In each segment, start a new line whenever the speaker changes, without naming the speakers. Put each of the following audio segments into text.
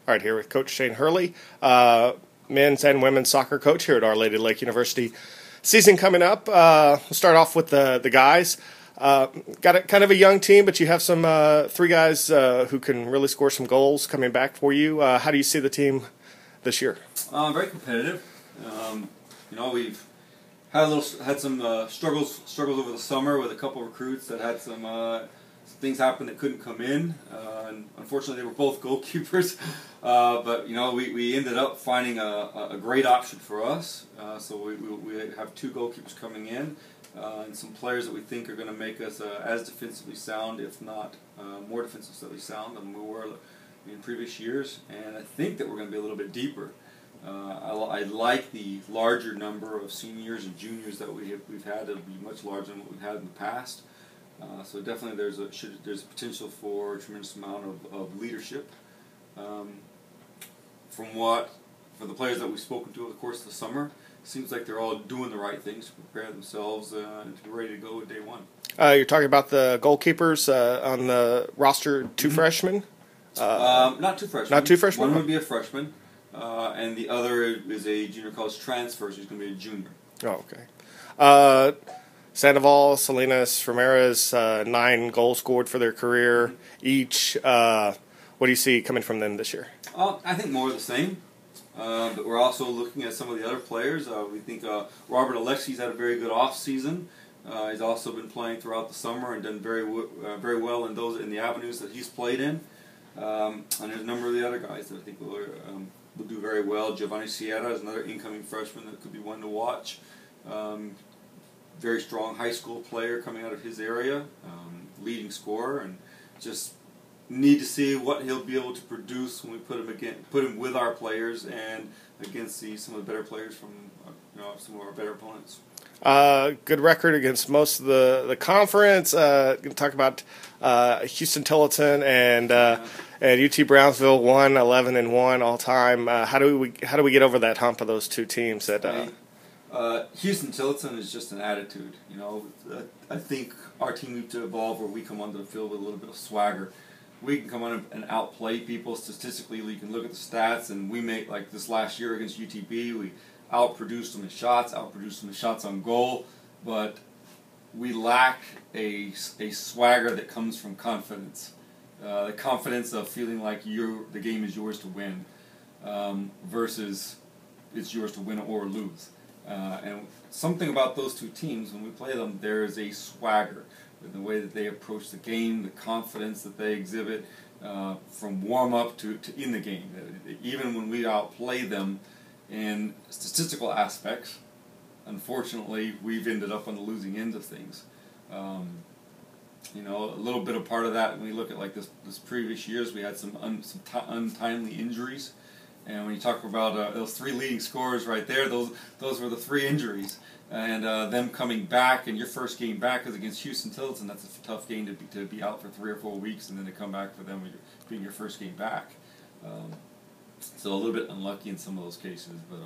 All right, here with Coach Shane Hurley, men's and women's soccer coach here at Our Lady Lake University. Season coming up. We'll start off with the guys. Got kind of a young team, but you have some three guys who can really score some goals coming back for you. How do you see the team this year?
Very competitive. We've had some struggles over the summer with a couple of recruits that had some things happen that couldn't come in. And unfortunately, they were both goalkeepers. But we ended up finding a great option for us. So we have two goalkeepers coming in. And some players that we think are going to make us as defensively sound, if not more defensively sound than we were in previous years. And I think that we're going to be a little bit deeper. I like the larger number of seniors and juniors that we've had. It'll be much larger than what we've had in the past. So definitely there's a potential for a tremendous amount of leadership. For the players that we've spoken to over the course of the summer, seems like they're all doing the right things to prepare themselves and to be ready to go at day one.
You're talking about the goalkeepers on the roster, two freshmen?
Not two freshmen.
Not two freshmen?
One would be a freshman, and the other is a junior college transfer, so he's going to be a junior.
Oh, okay. Sandoval, Salinas, Ramirez, 9 goals scored for their career each. What do you see coming from them this year?
I think more of the same. But we're also looking at some of the other players. We think Robert Alexi's had a very good off season. He's also been playing throughout the summer and done very well in the avenues that he's played in. And there's a number of the other guys that I think will do very well. Giovanni Sierra is another incoming freshman that could be one to watch. Very strong high school player coming out of his area, leading scorer, and just need to see what he'll be able to produce when we put him with our players and against some of the better players from some of our better opponents.
Good record against most of the conference. Talk about Houston Tillerton and UT Brownsville 11-1 all time. How do we get over that hump of those two teams?
Houston Tillerton is just an attitude. I think our team needs to evolve where we come onto the field with a little bit of swagger. We can come on and outplay people statistically. You can look at the stats, and we make, like this last year against UTB, we outproduced them in shots, on goal, but we lack a swagger that comes from confidence. The confidence of feeling like the game is yours to win versus it's yours to win or lose. And something about those two teams, when we play them, there is a swagger in the way that they approach the game, the confidence that they exhibit from warm-up to in the game. Even when we outplay them in statistical aspects, unfortunately, we've ended up on the losing end of things. A little bit of part of that, when we look at like this previous years, we had some untimely injuries. And when you talk about those 3 leading scorers right there, those were the 3 injuries. And them coming back, and your first game back is against Houston Tillerton. That's a tough game to be out for 3 or 4 weeks, and then to come back for them being your first game back. So a little bit unlucky in some of those cases, but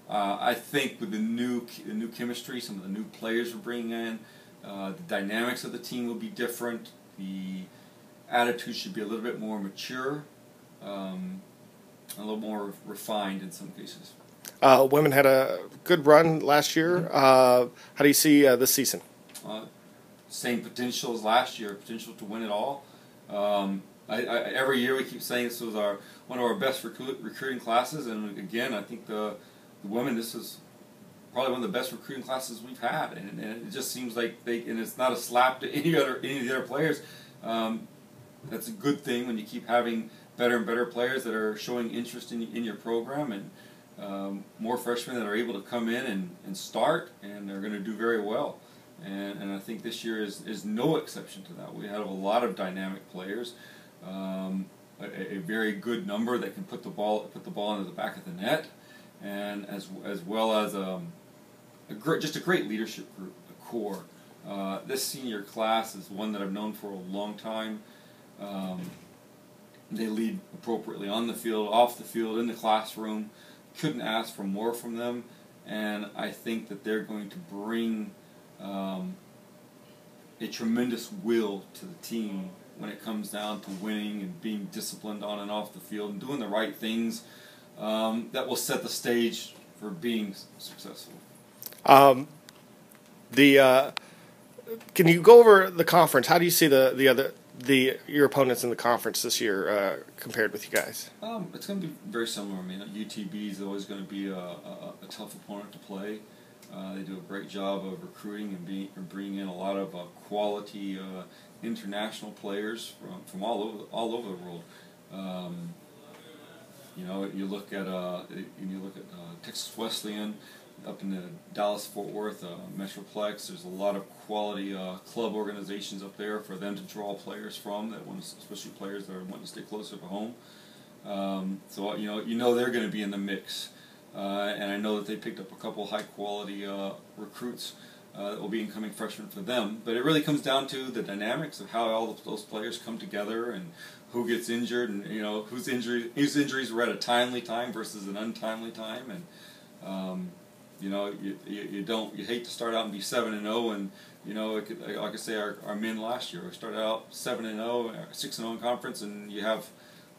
I think with the new chemistry, some of the new players we're bringing in, the dynamics of the team will be different. The attitude should be a little bit more mature, a little more refined in some cases.
Women had a good run last year. How do you see this season?
Same potential as last year, potential to win it all. Every year we keep saying this was one of our best recruiting classes, and again, I think the women, this is probably one of the best recruiting classes we've had, and it just seems like and it's not a slap to any of the other players. That's a good thing when you keep having better and better players that are showing interest in your program, and more freshmen that are able to come in and start, and they're going to do very well. And I think this year is no exception to that. We have a lot of dynamic players, a very good number that can put the ball into the back of the net, and as well as just a great leadership group, a core. This senior class is one that I've known for a long time. They lead appropriately on the field, off the field, in the classroom. Couldn't ask for more from them, and I think that they're going to bring a tremendous will to the team when it comes down to winning and being disciplined on and off the field and doing the right things that will set the stage for being successful.
Can you go over the conference? How do you see your opponents in the conference this year compared with you guys?
It's going to be very similar. I mean, UTB is always going to be a tough opponent to play. They do a great job of recruiting and bringing in a lot of quality international players from all over the world. You know, you look at Texas Wesleyan up in the Dallas-Fort Worth Metroplex. There's a lot of quality club organizations up there for them to draw players from, especially players that are wanting to stay closer to home. So you know they're going to be in the mix, and I know that they picked up a couple high-quality recruits that will be incoming freshmen for them. But it really comes down to the dynamics of how all of those players come together and who gets injured, and whose injuries were at a timely time versus an untimely time, and you hate to start out and be 7-0, and like I say, our men last year started out 7-0, 6-0 in conference, and you have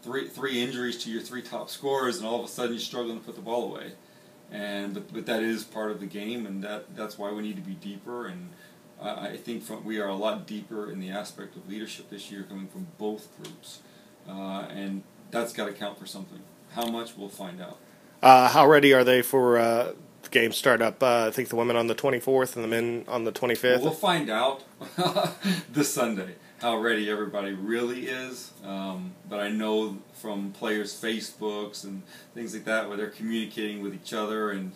three injuries to your three top scorers, and all of a sudden you're struggling to put the ball away. But that is part of the game, and that's why we need to be deeper. And I think we are a lot deeper in the aspect of leadership this year, coming from both groups, and that's got to count for something. How much, we'll find out.
How ready are they for the game start up? I think the women on the 24th and the men on the 25th.
Well, we'll find out this Sunday how ready everybody really is. But I know from players' Facebooks and things like that, where they're communicating with each other and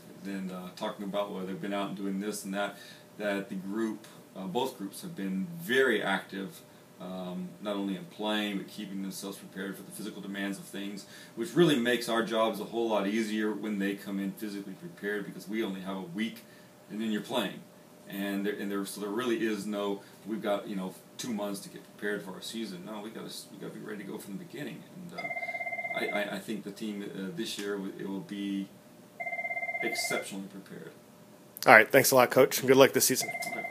talking about where they've been out and doing this and that, that the group, both groups have been very active, not only in playing, but keeping themselves prepared for the physical demands of things, which really makes our jobs a whole lot easier when they come in physically prepared, because we only have a week and then you're playing. So there really is no, we've got 2 months to get prepared for our season. No, we got to be ready to go from the beginning. And I think the team this year, it will be exceptionally prepared.
All right, thanks a lot, Coach. Good luck this season.
Okay.